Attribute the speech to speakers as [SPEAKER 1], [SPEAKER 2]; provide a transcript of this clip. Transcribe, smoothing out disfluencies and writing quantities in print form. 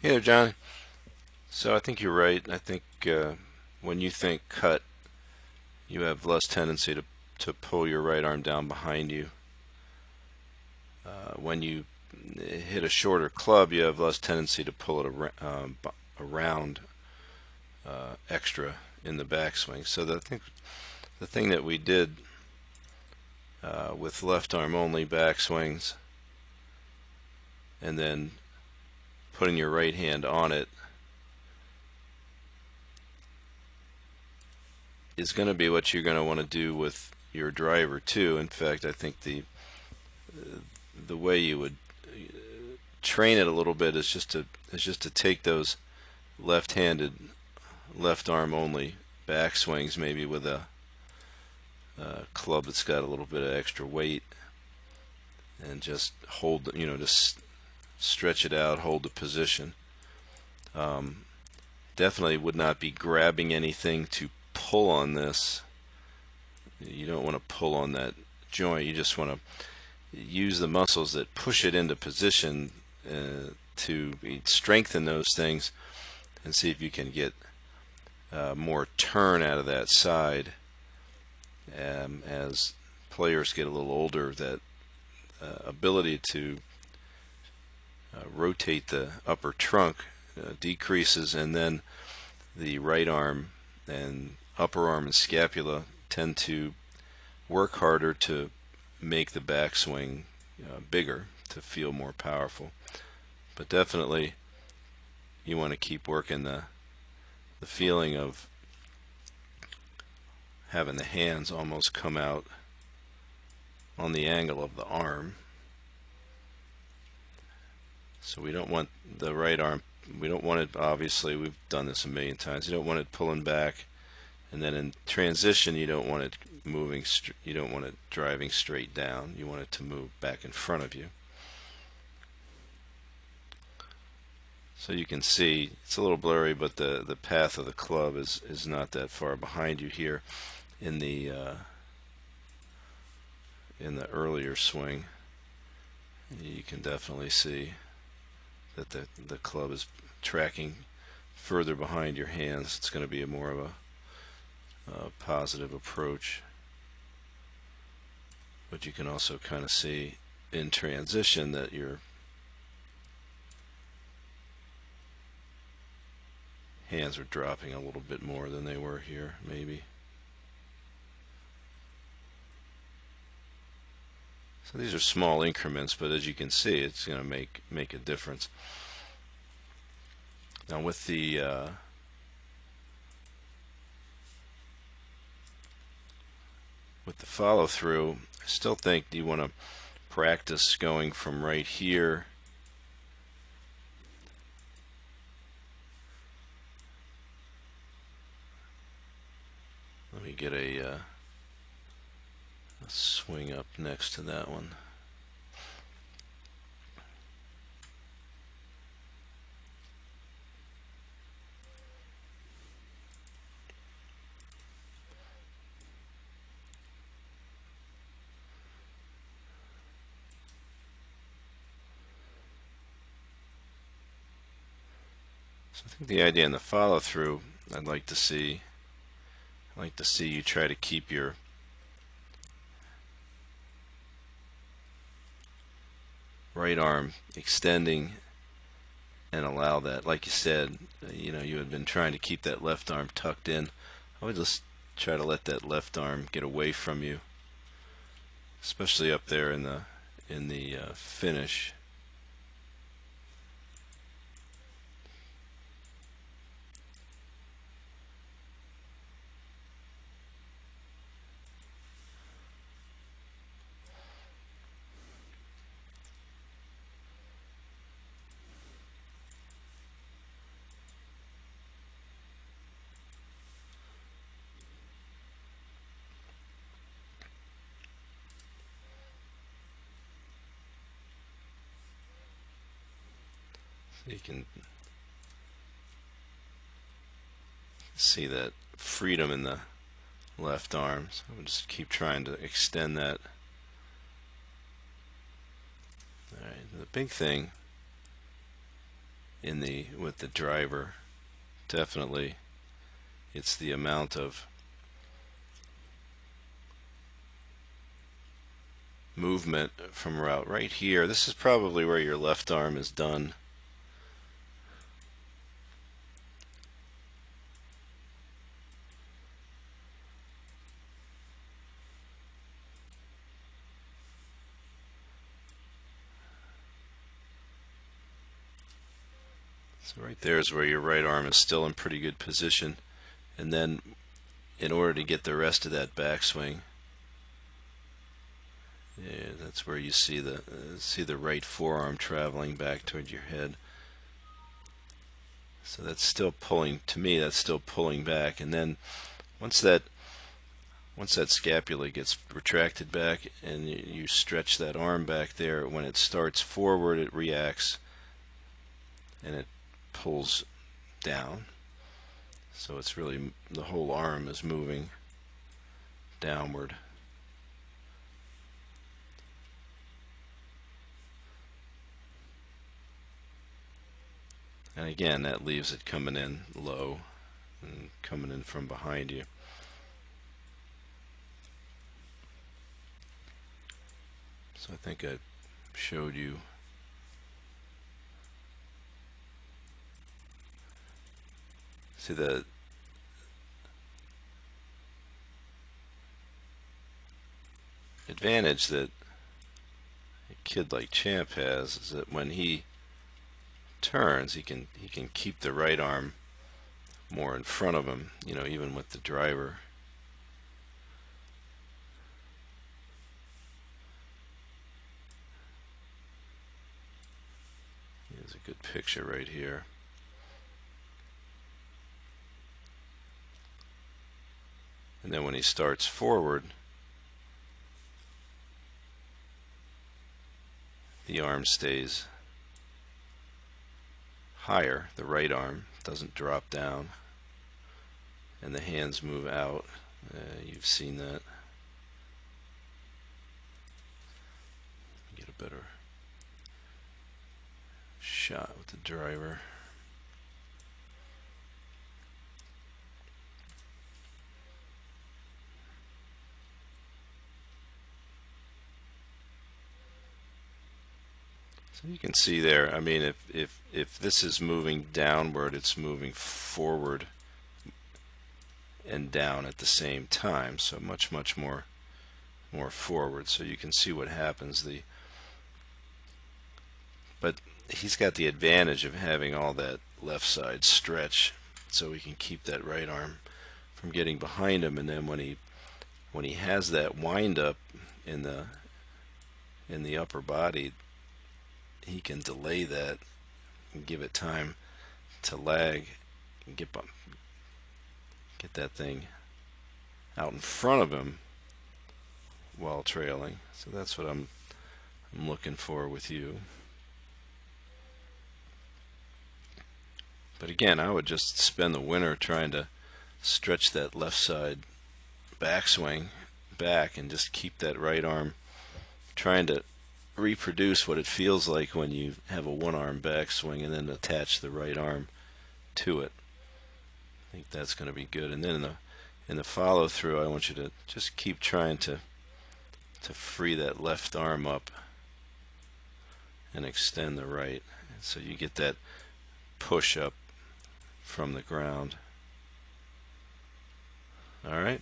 [SPEAKER 1] Hey there, John. So I think you're right. I think when you think cut, you have less tendency to pull your right arm down behind you. When you hit a shorter club, you have less tendency to pull it around extra in the backswing. So the thing that we did with left arm only backswings and then putting your right hand on it is going to be what you're going to want to do with your driver too. In fact, I think the way you would train it a little bit is just to take those left-handed, left arm only backswings, maybe with a club that's got a little bit of extra weight, and just hold, just stretch it out, hold the position. Um, Definitely would not be grabbing anything to pull on this. You don't want to pull on that joint. You just want to use the muscles that push it into position to strengthen those things and see if you can get more turn out of that side. As players get a little older, that ability to rotate the upper trunk decreases, and then the right arm and upper arm and scapula tend to work harder to make the backswing bigger, to feel more powerful. But definitely, you want to keep working the feeling of having the hands almost come out on the angle of the arm. So we don't want the right arm, we don't want it, obviously, we've done this a million times, you don't want it pulling back, and then in transition, you don't want it you don't want it driving straight down, you want it to move back in front of you. So you can see, it's a little blurry, but the path of the club is not that far behind you here in the earlier swing. You can definitely see that the club is tracking further behind your hands. It's going to be more of a positive approach. But you can also kind of see in transition that your hands are dropping a little bit more than they were here, maybe. So these are small increments, but as you can see, it's going to make a difference. Now with the follow through, I still think you want to practice going from right here let me get a swing up next to that one. So I think the idea in the follow through, I'd like to see you try to keep your right arm extending and allow that, like you said, you had been trying to keep that left arm tucked in. I would just try to let that left arm get away from you, especially up there in the finish. You can see that freedom in the left arm. So we'll just keep trying to extend that. All right, the big thing with the driver. Definitely, it's the amount of movement from route right here. This is probably where your left arm is done. So right there is where your right arm is still in pretty good position. And then in order to get the rest of that backswing, yeah, that's where you see the right forearm traveling back toward your head. So that's still pulling, to me, that's still pulling back. And then once that scapula gets retracted back and you stretch that arm back there, when it starts forward, it reacts and it pulls down. So it's really, the whole arm is moving downward. And again, that leaves it coming in low and coming in from behind you. So I think I showed you see the advantage that a kid like Champ has is that when he turns, he can keep the right arm more in front of him, you know, even with the driver. Here's a good picture right here. And then when he starts forward, the arm stays higher, the right arm doesn't drop down, and the hands move out. You've seen that. Get a better shot with the driver. So you can see there, I mean, if this is moving downward, it's moving forward and down at the same time, so much more forward. So you can see what happens. But he's got the advantage of having all that left side stretch, so he can keep that right arm from getting behind him. And then when he has that wind up in the upper body, he can delay that and give it time to lag and get that thing out in front of him while trailing. So that's what I'm looking for with you. But again, I would just spend the winter trying to stretch that left side backswing back and just keep that right arm, trying to reproduce what it feels like when you have a one-arm backswing and then attach the right arm to it. I think that's going to be good. And then in the follow-through, I want you to just keep trying to free that left arm up and extend the right, so you get that push up from the ground. All right.